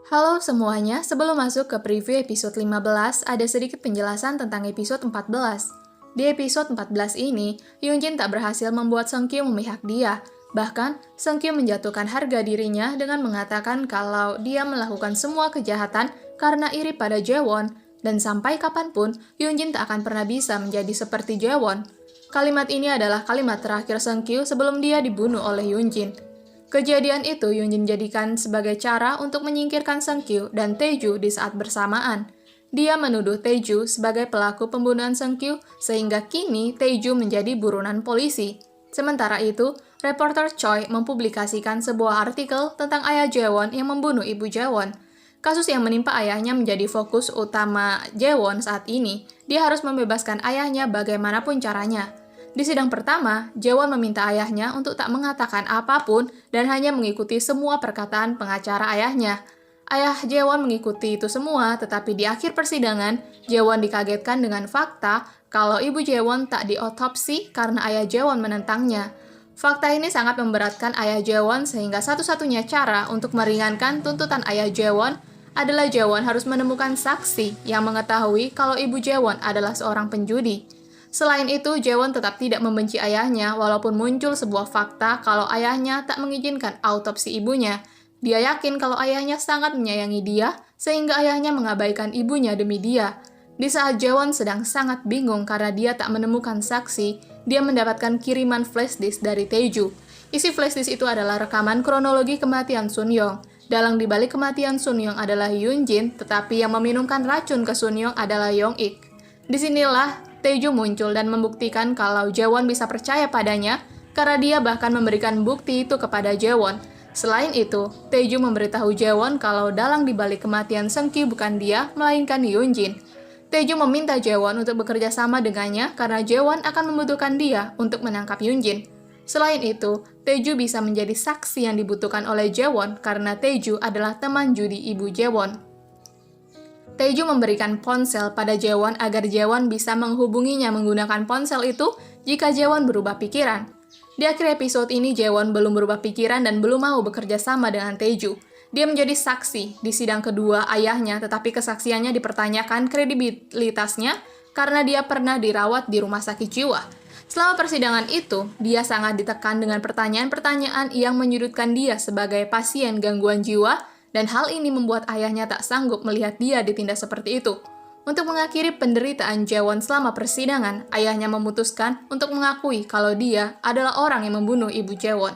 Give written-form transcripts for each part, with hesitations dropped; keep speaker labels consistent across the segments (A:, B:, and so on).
A: Halo semuanya, sebelum masuk ke preview episode 15, ada sedikit penjelasan tentang episode 14. Di episode 14 ini, Yoonjin tak berhasil membuat Seungkyu memihak dia. Bahkan, Seungkyu menjatuhkan harga dirinya dengan mengatakan kalau dia melakukan semua kejahatan karena iri pada Jaewon, dan sampai kapanpun, Yoonjin tak akan pernah bisa menjadi seperti Jaewon. Kalimat ini adalah kalimat terakhir Seungkyu sebelum dia dibunuh oleh Yoonjin. Kejadian itu Yoonjin jadikan sebagai cara untuk menyingkirkan Seungkyu dan Taeju di saat bersamaan. Dia menuduh Taeju sebagai pelaku pembunuhan Seungkyu, sehingga kini Taeju menjadi buronan polisi. Sementara itu, reporter Choi mempublikasikan sebuah artikel tentang ayah Jaewon yang membunuh ibu Jaewon. Kasus yang menimpa ayahnya menjadi fokus utama Jaewon saat ini. Dia harus membebaskan ayahnya bagaimanapun caranya. Di sidang pertama, Jaewon meminta ayahnya untuk tak mengatakan apapun dan hanya mengikuti semua perkataan pengacara ayahnya. Ayah Jaewon mengikuti itu semua, tetapi di akhir persidangan, Jaewon dikagetkan dengan fakta kalau ibu Jaewon tak diotopsi karena ayah Jaewon menentangnya. Fakta ini sangat memberatkan ayah Jaewon sehingga satu-satunya cara untuk meringankan tuntutan ayah Jaewon adalah Jaewon harus menemukan saksi yang mengetahui kalau ibu Jaewon adalah seorang penjudi. Selain itu, Jaewon tetap tidak membenci ayahnya walaupun muncul sebuah fakta kalau ayahnya tak mengizinkan autopsi ibunya. Dia yakin kalau ayahnya sangat menyayangi dia, sehingga ayahnya mengabaikan ibunya demi dia. Di saat Jaewon sedang sangat bingung karena dia tak menemukan saksi, dia mendapatkan kiriman flashdisk dari Taeju. Isi flashdisk itu adalah rekaman kronologi kematian Sunyoung. Dalang dibalik kematian Sunyoung adalah Yoonjin, tetapi yang meminumkan racun ke Sunyoung adalah Young-ik. Disinilah Taeju muncul dan membuktikan kalau Jaewon bisa percaya padanya karena dia bahkan memberikan bukti itu kepada Jaewon. Selain itu, Taeju memberitahu Jaewon kalau dalang dibalik kematian Seungkyu bukan dia, melainkan Yoonjin. Taeju meminta Jaewon untuk bekerja sama dengannya karena Jaewon akan membutuhkan dia untuk menangkap Yoonjin. Selain itu, Taeju bisa menjadi saksi yang dibutuhkan oleh Jaewon karena Taeju adalah teman judi ibu Jaewon. Taeju memberikan ponsel pada Jaewon agar Jaewon bisa menghubunginya menggunakan ponsel itu jika Jaewon berubah pikiran. Di akhir episode ini, Jaewon belum berubah pikiran dan belum mau bekerja sama dengan Taeju. Dia menjadi saksi di sidang kedua ayahnya, tetapi kesaksiannya dipertanyakan kredibilitasnya karena dia pernah dirawat di rumah sakit jiwa. Selama persidangan itu, dia sangat ditekan dengan pertanyaan-pertanyaan yang menyudutkan dia sebagai pasien gangguan jiwa, dan hal ini membuat ayahnya tak sanggup melihat dia ditindas seperti itu. Untuk mengakhiri penderitaan Jaewon selama persidangan, ayahnya memutuskan untuk mengakui kalau dia adalah orang yang membunuh ibu Jaewon.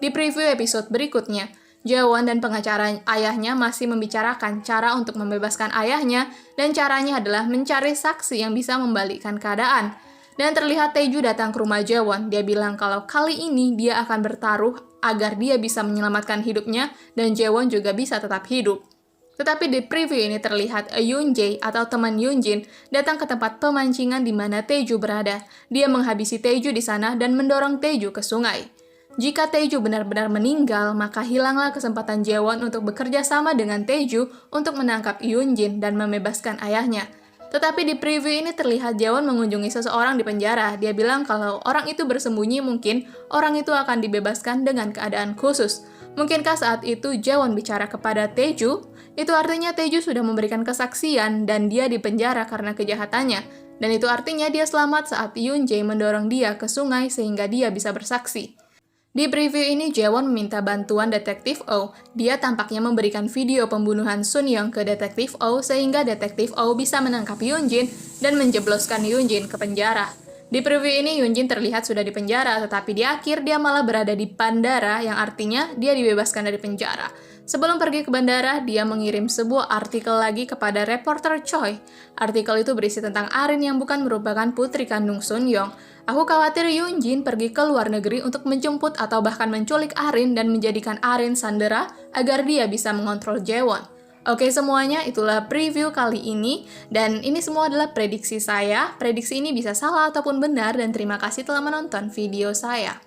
A: Di preview episode berikutnya, Jaewon dan pengacara ayahnya masih membicarakan cara untuk membebaskan ayahnya, dan caranya adalah mencari saksi yang bisa membalikkan keadaan. Dan terlihat Taeju datang ke rumah Jaewon. Dia bilang kalau kali ini dia akan bertaruh agar dia bisa menyelamatkan hidupnya dan Jaewon juga bisa tetap hidup. Tetapi di preview ini terlihat Yoonjae atau teman Yoonjin datang ke tempat pemancingan di mana Taeju berada. Dia menghabisi Taeju di sana dan mendorong Taeju ke sungai. Jika Taeju benar-benar meninggal, maka hilanglah kesempatan Jaewon untuk bekerja sama dengan Taeju untuk menangkap Yoonjin dan membebaskan ayahnya. Tetapi di preview ini terlihat Jaewon mengunjungi seseorang di penjara. Dia bilang kalau orang itu bersembunyi, mungkin orang itu akan dibebaskan dengan keadaan khusus. Mungkinkah saat itu Jaewon bicara kepada Taeju? Itu artinya Taeju sudah memberikan kesaksian dan dia dipenjara karena kejahatannya. Dan itu artinya dia selamat saat Yoonjae mendorong dia ke sungai sehingga dia bisa bersaksi. Di preview ini, Jaewon meminta bantuan Detektif Oh. Dia tampaknya memberikan video pembunuhan Sunyoung ke Detektif Oh sehingga Detektif Oh bisa menangkap Yoonjin dan menjebloskan Yoonjin ke penjara. Di preview ini, Yoonjin terlihat sudah di penjara, tetapi di akhir dia malah berada di bandara, yang artinya dia dibebaskan dari penjara. Sebelum pergi ke bandara, dia mengirim sebuah artikel lagi kepada reporter Choi. Artikel itu berisi tentang Arin yang bukan merupakan putri kandung Sunyoung. Aku khawatir Yoonjin pergi ke luar negeri untuk menjemput atau bahkan menculik Arin dan menjadikan Arin sandera agar dia bisa mengontrol Jaewon. Oke semuanya, itulah preview kali ini, dan ini semua adalah prediksi saya. Prediksi ini bisa salah ataupun benar, dan terima kasih telah menonton video saya.